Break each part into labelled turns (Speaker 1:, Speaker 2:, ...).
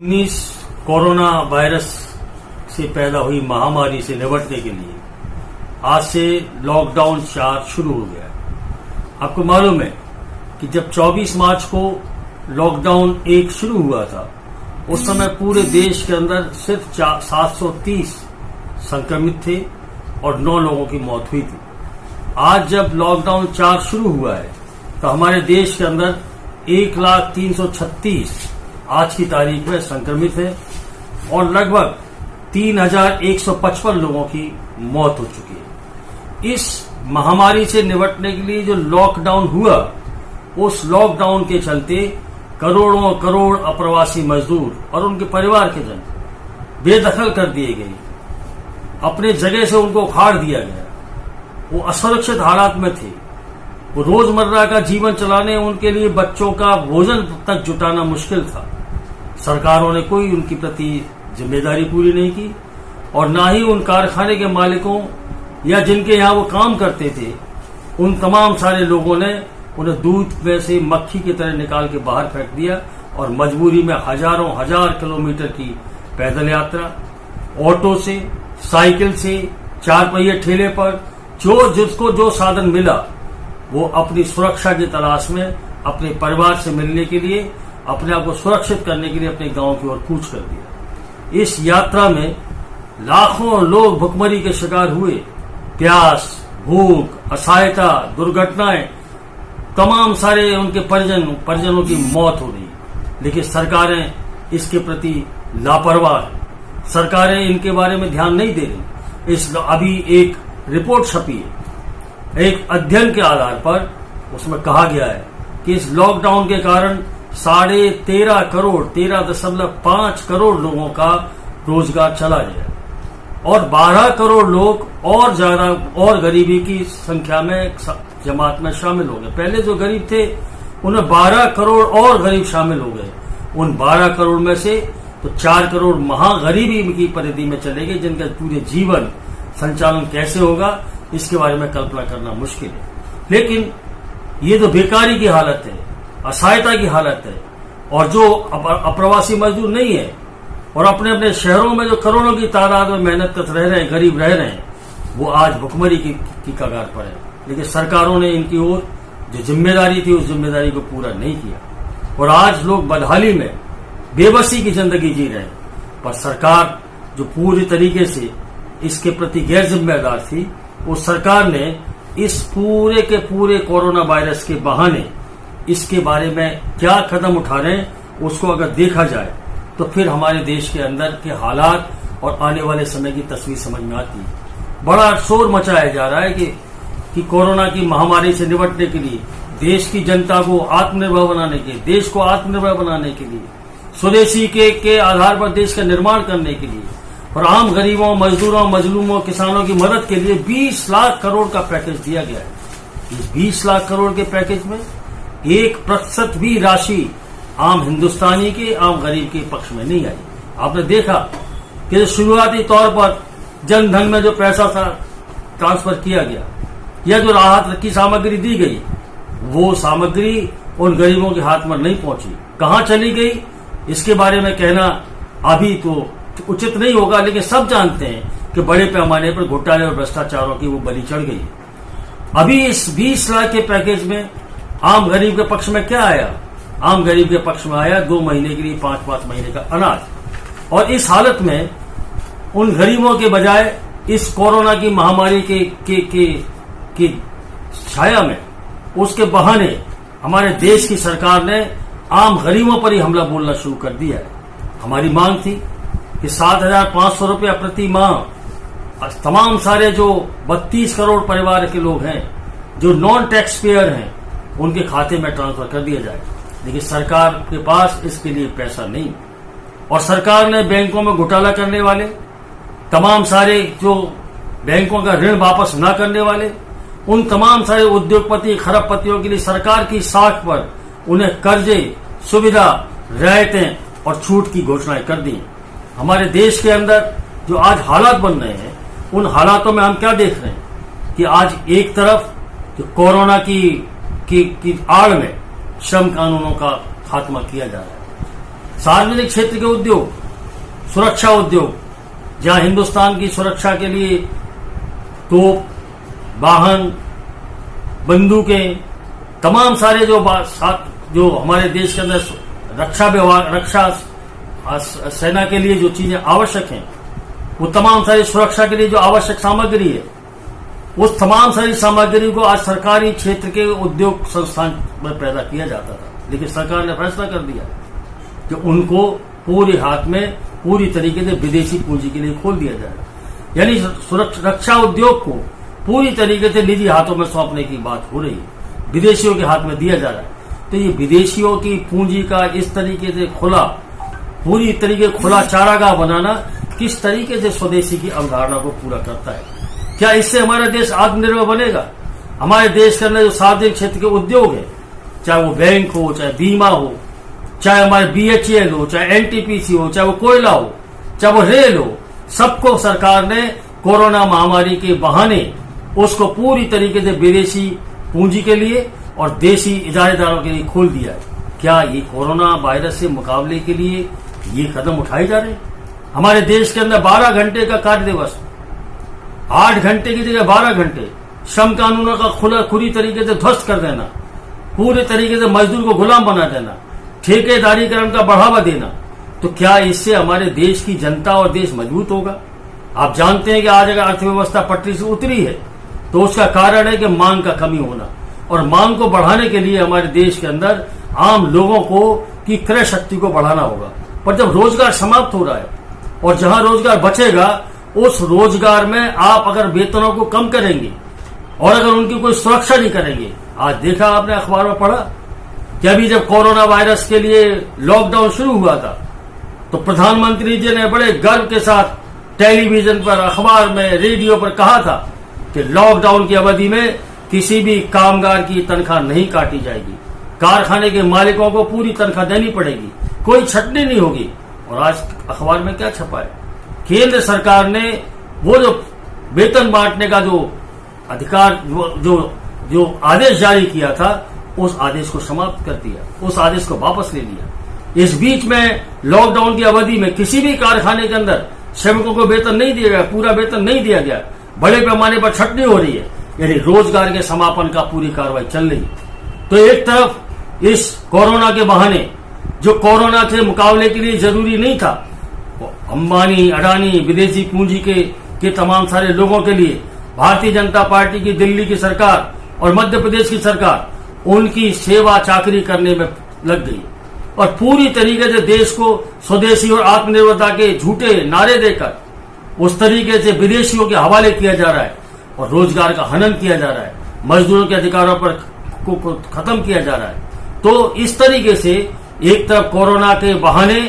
Speaker 1: 19 corona virus से पैदा हुई महामारी से निपटने के लिए आज से लॉकडाउन 4 शुरू हो गया। आपको मालूम है कि जब 24 मार्च को लॉकडाउन 1 शुरू हुआ था, उस समय पूरे देश के अंदर सिर्फ 730 संक्रमित थे और 9 लोगों की मौत हुई थी। आज जब लॉकडाउन 4 शुरू हुआ है तो हमारे देश के अंदर 1,336,000 आज की तारीख में संक्रमित है और लगभग 3,155 लोगों की मौत हो चुकी है। इस महामारी से निपटने के लिए जो लॉकडाउन हुआ, उस लॉकडाउन के चलते करोड़ों करोड़ अप्रवासी मजदूर और उनके परिवार के जन बेदखल कर दिए गए, अपने जगह से उनको उखाड़ दिया गया। वो असुरक्षित हालात में थे। वो रोजमर्रा का जीवन चलाने, उनके लिए बच्चों का भोजन तक जुटाना मुश्किल था। सरकारों ने कोई उनकी प्रति जिम्मेदारी पूरी नहीं की और ना ही उन कारखाने के मालिकों या जिनके यहाँ वो काम करते थे, उन तमाम सारे लोगों ने उन्हें दूध में से मक्खी की तरह निकाल के बाहर फेंक दिया और मजबूरी में हजारों हजार किलोमीटर की पैदल यात्रा, ऑटो से, साइकिल से, 4 पहिए ठेले पर जिसको जो साधन मिला, वो अपनी सुरक्षा की तलाश में अपने परिवार से मिलने के लिए, अपने आप को सुरक्षित करने के लिए अपने गांव की ओर कूच कर दिया। इस यात्रा में लाखों लोग भुखमरी के शिकार हुए। प्यास, भूख, असहायता, दुर्घटनाएं, तमाम सारे उनके परिजनों की मौत हो रही। लेकिन सरकारें इसके प्रति लापरवाह हैं। सरकारें इनके बारे में ध्यान नहीं दे रही। अभी एक रिपोर्ट छपी है, एक अध्ययन के आधार पर उसमें कहा गया है कि इस लॉकडाउन के कारण 13.5 करोड़ लोगों का रोजगार चला गया और 12 करोड़ लोग और ज्यादा और गरीबी की संख्या में जमात में शामिल हो गए। पहले जो गरीब थे उन्हें 12 करोड़ और गरीब शामिल हो गए। उन 12 करोड़ में से तो 4 करोड़ महागरीबी की परिधि में चले गए, जिनका पूरे जीवन संचालन कैसे होगा इसके बारे में कल्पना करना मुश्किल है। लेकिन ये तो बेकारी की हालत है, असहायता की हालत है, और जो अप्रवासी मजदूर नहीं है और अपने अपने शहरों में जो करोड़ों की तादाद में मेहनत कर रह रहे हैं, गरीब रह रहे हैं, वो आज भुखमरी की कगार पर है। लेकिन सरकारों ने इनकी ओर जो जिम्मेदारी थी उस जिम्मेदारी को पूरा नहीं किया और आज लोग बदहाली में बेबसी की जिंदगी जी रहे हैं। पर सरकार जो पूरी तरीके से इसके प्रति गैर जिम्मेदार थी, उस सरकार ने इस पूरे के पूरे कोरोना वायरस के बहाने इसके बारे में क्या कदम उठा रहे हैं उसको अगर देखा जाए तो फिर हमारे देश के अंदर के हालात और आने वाले समय की तस्वीर समझ में आती है। बड़ा शोर मचाया जा रहा है कि कोरोना की महामारी से निपटने के लिए, देश की जनता को आत्मनिर्भर बनाने के, देश को आत्मनिर्भर बनाने के लिए, स्वदेशी के आधार पर देश का निर्माण करने के लिए और आम गरीबों, मजदूरों, मजलूमों, किसानों की मदद के लिए 20 लाख करोड़ का पैकेज दिया गया है। इस 20 लाख करोड़ के पैकेज में 1% भी राशि आम हिंदुस्तानी के, आम गरीब के पक्ष में नहीं आई। आपने देखा कि शुरुआती तौर पर जन धन में जो पैसा था ट्रांसफर किया गया या जो राहत की सामग्री दी गई, वो सामग्री उन गरीबों के हाथ में नहीं पहुंची। कहां चली गई इसके बारे में कहना अभी तो उचित नहीं होगा, लेकिन सब जानते हैं कि बड़े पैमाने पर घोटाले और भ्रष्टाचारों की वो बलि चढ़ गई। अभी इस 20 लाख के पैकेज में आम गरीब के पक्ष में क्या आया? आम गरीब के पक्ष में आया 2 महीने के लिए 5-5 महीने का अनाज। और इस हालत में उन गरीबों के बजाय इस कोरोना की महामारी के छाया में, उसके बहाने हमारे देश की सरकार ने आम गरीबों पर ही हमला बोलना शुरू कर दिया है। हमारी मांग थी कि 7,500 रुपया प्रति माह तमाम सारे जो 32 करोड़ परिवार के लोग हैं, जो नॉन टैक्स पेयर हैं, उनके खाते में ट्रांसफर कर दिया जाए। लेकिन सरकार के पास इसके लिए पैसा नहीं और सरकार ने बैंकों में घोटाला करने वाले, तमाम सारे जो बैंकों का ऋण वापस न करने वाले, उन तमाम सारे उद्योगपति, खरबपतियों के लिए सरकार की साख पर उन्हें कर्जे, सुविधा, रियायतें और छूट की घोषणाएं कर दी। हमारे देश के अंदर जो आज हालात बन रहे हैं, उन हालातों में हम क्या देख रहे हैं कि आज एक तरफ जो कोरोना की आड़ में श्रम कानूनों का खात्मा किया जा रहा है, सार्वजनिक क्षेत्र के उद्योग, सुरक्षा उद्योग, जहां हिंदुस्तान की सुरक्षा के लिए तोप, वाहन, बंदूकें, तमाम सारे जो हमारे देश के अंदर रक्षा विभाग, रक्षा सेना के लिए जो चीजें आवश्यक हैं, वो तमाम सारी सुरक्षा के लिए जो आवश्यक सामग्री है, उस तमाम सारी सामग्री को आज सरकारी क्षेत्र के उद्योग संस्थान में पैदा किया जाता था। लेकिन सरकार ने फैसला कर दिया कि उनको पूरे हाथ में पूरी तरीके से विदेशी पूंजी के लिए खोल दिया जाएगा। यानी रक्षा उद्योग को पूरी तरीके से निजी हाथों में सौंपने की बात हो रही है, विदेशियों के हाथ में दिया जा रहा है। तो ये विदेशियों की पूंजी का इस तरीके से पूरी तरीके खुला चारागाह बनाना किस तरीके से स्वदेशी की अवधारणा को पूरा करता है? क्या इससे हमारा देश आत्मनिर्भर बनेगा? हमारे देश के अंदर जो सार्वजनिक क्षेत्र के उद्योग है, चाहे वो बैंक हो, चाहे बीमा हो, चाहे हमारे BHEL हो, चाहे NTPC हो, चाहे वो कोयला हो, चाहे वो रेल हो, सबको सरकार ने कोरोना महामारी के बहाने उसको पूरी तरीके से विदेशी पूंजी के लिए और देशी इजारेदारों के लिए खोल दिया है। क्या ये कोरोना वायरस से मुकाबले के लिए ये कदम उठाए जा रहे हैं? हमारे देश के अंदर 12 घंटे का कार्य दिवस, 8 घंटे की जगह 12 घंटे, श्रम कानूनों का खुली तरीके से ध्वस्त कर देना, पूरे तरीके से मजदूर को गुलाम बना देना, ठेकेदारीकरण का बढ़ावा देना, तो क्या इससे हमारे देश की जनता और देश मजबूत होगा? आप जानते हैं कि आज अगर अर्थव्यवस्था पटरी से उतरी है तो उसका कारण है कि मांग का कमी होना, और मांग को बढ़ाने के लिए हमारे देश के अंदर आम लोगों को की क्रय शक्ति को बढ़ाना होगा। पर जब रोजगार समाप्त हो रहा है और जहां रोजगार बचेगा, उस रोजगार में आप अगर वेतनों को कम करेंगे और अगर उनकी कोई सुरक्षा नहीं करेंगे, आज देखा आपने अखबार में पढ़ा कि अभी जब कोरोना वायरस के लिए लॉकडाउन शुरू हुआ था तो प्रधानमंत्री जी ने बड़े गर्व के साथ टेलीविजन पर, अखबार में, रेडियो पर कहा था कि लॉकडाउन की अवधि में किसी भी कामगार की तनख्वाह नहीं काटी जाएगी, कारखाने के मालिकों को पूरी तनख्वाह देनी पड़ेगी, कोई छटनी नहीं होगी। और आज अखबार में क्या छपा है? केंद्र सरकार ने वो जो वेतन बांटने का जो अधिकार जो आदेश जारी किया था, उस आदेश को समाप्त कर दिया, उस आदेश को वापस ले लिया। इस बीच में लॉकडाउन की अवधि में किसी भी कारखाने के अंदर श्रमिकों को वेतन नहीं दिया गया, पूरा वेतन नहीं दिया गया, बड़े पैमाने पर छटनी हो रही है, यानी रोजगार के समापन का पूरी कार्रवाई चल रही है। तो एक तरफ इस कोरोना के बहाने जो कोरोना के मुकाबले के लिए जरूरी नहीं था, अंबानी, अडानी, विदेशी पूंजी के तमाम सारे लोगों के लिए भारतीय जनता पार्टी की दिल्ली की सरकार और मध्य प्रदेश की सरकार उनकी सेवा चाकरी करने में लग गई और पूरी तरीके से देश को स्वदेशी और आत्मनिर्भरता के झूठे नारे देकर उस तरीके से विदेशियों के हवाले किया जा रहा है और रोजगार का हनन किया जा रहा है, मजदूरों के अधिकारों पर को खत्म किया जा रहा है। तो इस तरीके से एक तरफ कोरोना के बहाने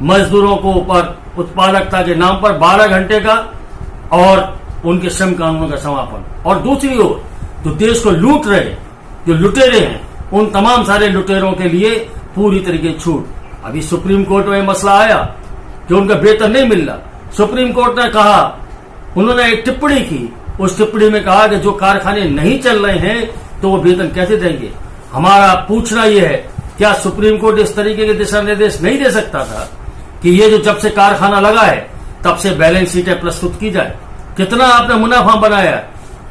Speaker 1: मजदूरों को ऊपर उत्पादकता के नाम पर 12 घंटे का और उनके श्रम कानूनों का समापन, और दूसरी ओर जो देश को लूट रहे, जो लुटेरे हैं, उन तमाम सारे लुटेरों के लिए पूरी तरीके छूट। अभी सुप्रीम कोर्ट में मसला आया कि उनका वेतन नहीं मिल रहा। सुप्रीम कोर्ट ने कहा, उन्होंने एक टिप्पणी की, उस टिप्पणी में कहा कि जो कारखाने नहीं चल रहे हैं तो वो वेतन कैसे देंगे। हमारा पूछना यह है, क्या सुप्रीम कोर्ट इस तरीके के दिशा निर्देश नहीं दे सकता था कि ये जो जब से कारखाना लगा है तब से बैलेंस शीटें प्रस्तुत की जाए, कितना आपने मुनाफा बनाया,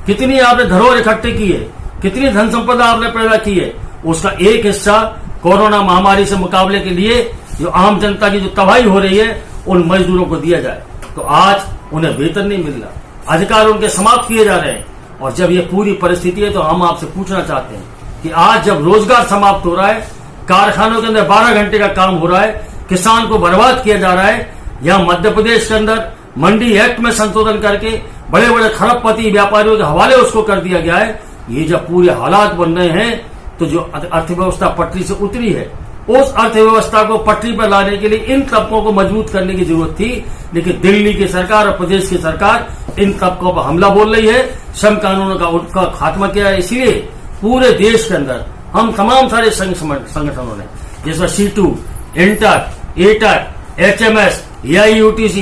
Speaker 1: कितनी आपने धरोहर इकट्ठे की है, कितनी धन संपदा आपने पैदा की है, उसका एक हिस्सा कोरोना महामारी से मुकाबले के लिए जो आम जनता की जो तबाही हो रही है उन मजदूरों को दिया जाए। तो आज उन्हें वेतन नहीं मिल रहा, अधिकार उनके समाप्त किए जा रहे हैं। और जब ये पूरी परिस्थिति है तो हम आपसे पूछना चाहते हैं कि आज जब रोजगार समाप्त हो रहा है, कारखानों के अंदर 12 घंटे का काम हो रहा है, किसान को बर्बाद किया जा रहा है, यहाँ मध्य प्रदेश के अंदर मंडी एक्ट में संशोधन करके बड़े बड़े खरबपति व्यापारियों के हवाले उसको कर दिया गया है। ये जब पूरे हालात बन रहे हैं तो जो अर्थव्यवस्था पटरी से उतरी है, उस अर्थव्यवस्था को पटरी पर लाने के लिए इन तबकों को मजबूत करने की जरूरत थी, लेकिन दिल्ली की सरकार और प्रदेश की सरकार इन तबकों पर हमला बोल रही है, श्रम कानूनों का खात्मा किया है। इसलिए पूरे देश के अंदर हम तमाम सारे संगठनों ने, जैसे सीटू, इंटर, एटर, HMS, AIUTC,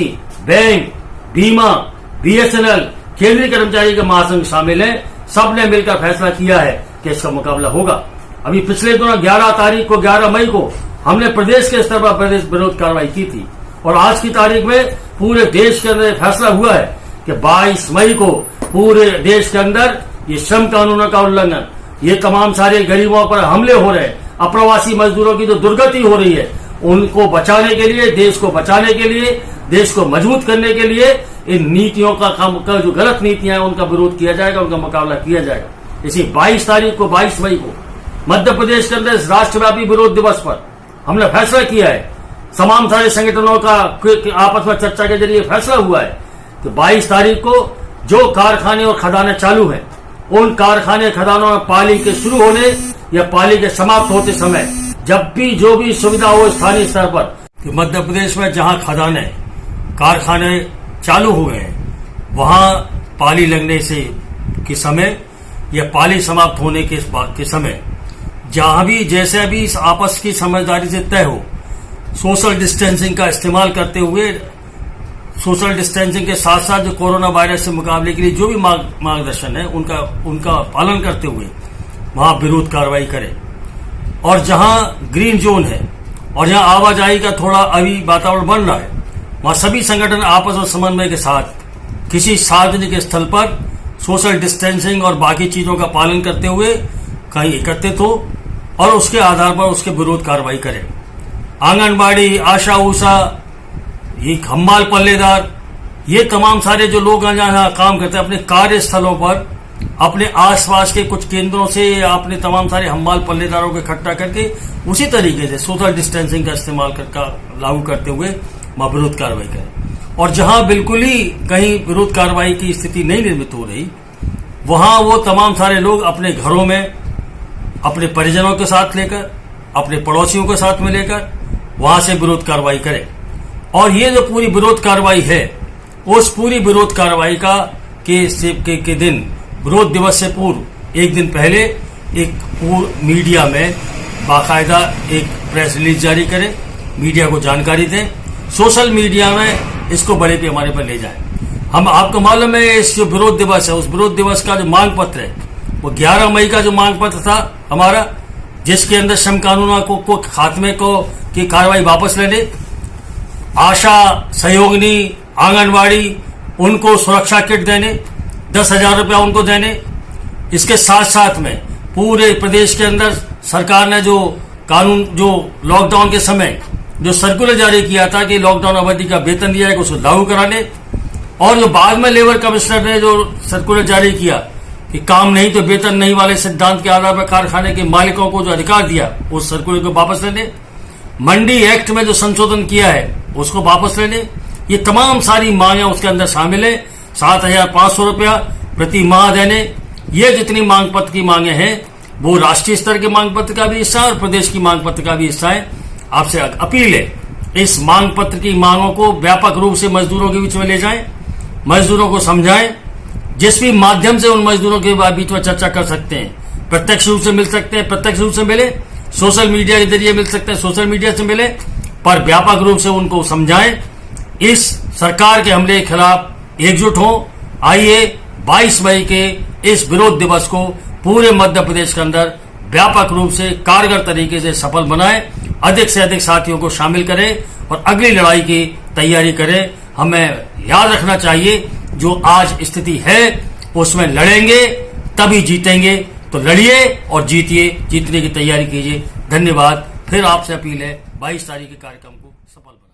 Speaker 1: बैंक, बीमा, BSNL, केंद्रीय कर्मचारी के महासंघ शामिल है, सबने मिलकर फैसला किया है कि इसका मुकाबला होगा। अभी पिछले दिनों 11 मई को हमने प्रदेश के स्तर पर प्रदेश विरोध कार्रवाई की थी और आज की तारीख में पूरे देश के अंदर फैसला हुआ है कि 22 मई को पूरे देश के अंदर ये श्रम कानूनों का उल्लंघन, ये तमाम सारे गरीबों पर हमले हो रहे हैं, अप्रवासी मजदूरों की जो दुर्गति हो रही है, उनको बचाने के लिए, देश को बचाने के लिए, देश को मजबूत करने के लिए इन नीतियों का जो गलत नीतियां हैं उनका विरोध किया जाएगा, उनका मुकाबला किया जाएगा। इसी 22 तारीख को, 22 मई को मध्य प्रदेश के अंदर इस राष्ट्रव्यापी विरोध दिवस पर हमने फैसला किया है, तमाम सारे संगठनों का आपस में चर्चा के जरिए फैसला हुआ है कि 22 तारीख को जो कारखाने और खदानें चालू हैं, उन कारखाने खदानों में पाली के शुरू होने या पाली के समाप्त होते समय जब भी जो भी सुविधा हो स्थानीय स्तर पर, कि मध्य प्रदेश में जहां खदानें कारखाने चालू हुए हैं वहां पाली लगने से के समय या पाली समाप्त होने के समय जहां भी जैसे भी इस आपस की समझदारी से तय हो, सोशल डिस्टेंसिंग का इस्तेमाल करते हुए, सोशल डिस्टेंसिंग के साथ साथ जो कोरोना वायरस से मुकाबले के लिए जो भी मार्गदर्शन है उनका पालन करते हुए वहां विरोध कार्रवाई करें। और जहां ग्रीन जोन है और जहां आवाजाही का थोड़ा अभी वातावरण बन रहा है, वहां सभी संगठन आपस में समन्वय के साथ किसी सार्वजनिक स्थल पर सोशल डिस्टेंसिंग और बाकी चीजों का पालन करते हुए कहीं एकत्रित हो और उसके आधार पर उसके विरोध कार्रवाई करें। आंगनबाड़ी, आशा ऊषा, ये हम्माल पल्लेदार, ये तमाम सारे जो लोग जहां काम करते हैं अपने कार्यस्थलों पर, अपने आसपास के कुछ केंद्रों से अपने तमाम सारे हम्माल पल्लेदारों को इकट्ठा करके उसी तरीके से सोशल डिस्टेंसिंग का इस्तेमाल लागू करते हुए वहां विरोध कार्रवाई करें। और जहां बिल्कुल ही कहीं विरोध कार्रवाई की स्थिति नहीं निर्मित हो रही, वहां वो तमाम सारे लोग अपने घरों में अपने परिजनों के साथ लेकर, अपने पड़ोसियों के साथ में लेकर वहां से विरोध कार्रवाई करें। और ये जो पूरी विरोध कार्रवाई है, उस पूरी विरोध कार्रवाई के दिन, विरोध दिवस से पूर्व एक दिन पहले एक मीडिया में बाकायदा एक प्रेस रिलीज जारी करें, मीडिया को जानकारी दें, सोशल मीडिया में इसको बड़े पैमाने पर ले जाएं। हम आपको मालूम है इस जो विरोध दिवस है, उस विरोध दिवस का जो मांग पत्र है वो 11 मई का जो मांग पत्र था हमारा, जिसके अंदर श्रम कानूनों को खात्मे की कार्रवाई वापस लेने, आशा सहयोगिनी, आंगनवाड़ी, उनको सुरक्षा किट देने, 10,000 रुपया उनको देने, इसके साथ साथ में पूरे प्रदेश के अंदर सरकार ने जो कानून, जो लॉकडाउन के समय जो सर्कुलर जारी किया था कि लॉकडाउन अवधि का वेतन दिया जाएगा, उसको लागू कराने, और जो बाद में लेबर कमिश्नर ने जो सर्कुलर जारी किया कि काम नहीं तो वेतन नहीं वाले सिद्धांत के आधार पर कारखाने के मालिकों को जो अधिकार दिया उस सर्कुलर को वापस लेने, मंडी एक्ट में जो संशोधन किया है उसको वापस लेने, ये तमाम सारी मांगे उसके अंदर शामिल है। 7,500 रुपया प्रति माह देने, ये जितनी मांग पत्र की मांगे हैं वो राष्ट्रीय स्तर के मांग पत्र का भी हिस्सा है और प्रदेश की मांग पत्र का भी हिस्सा है। आपसे अपील है, इस मांग पत्र की मांगों को व्यापक रूप से मजदूरों के बीच में ले जाएं, मजदूरों को समझाएं, जिस भी माध्यम से उन मजदूरों के बीच में चर्चा कर सकते हैं, प्रत्यक्ष रूप से मिल सकते हैं, प्रत्यक्ष रूप से मिले, सोशल मीडिया के जरिए मिल सकते हैं, सोशल मीडिया से मिले, पर व्यापक रूप से उनको समझाएं। इस सरकार के हमले के खिलाफ एकजुट हों। आइए 22 मई के इस विरोध दिवस को पूरे मध्य प्रदेश के अंदर व्यापक रूप से कारगर तरीके से सफल बनाएं, अधिक से अधिक साथियों को शामिल करें और अगली लड़ाई की तैयारी करें। हमें याद रखना चाहिए जो आज स्थिति है उसमें लड़ेंगे तभी जीतेंगे, तो लड़िए और जीतिए, जीतने की तैयारी कीजिए। धन्यवाद। फिर आपसे अपील है 22 तारीख के कार्यक्रम को सफल बनाएं।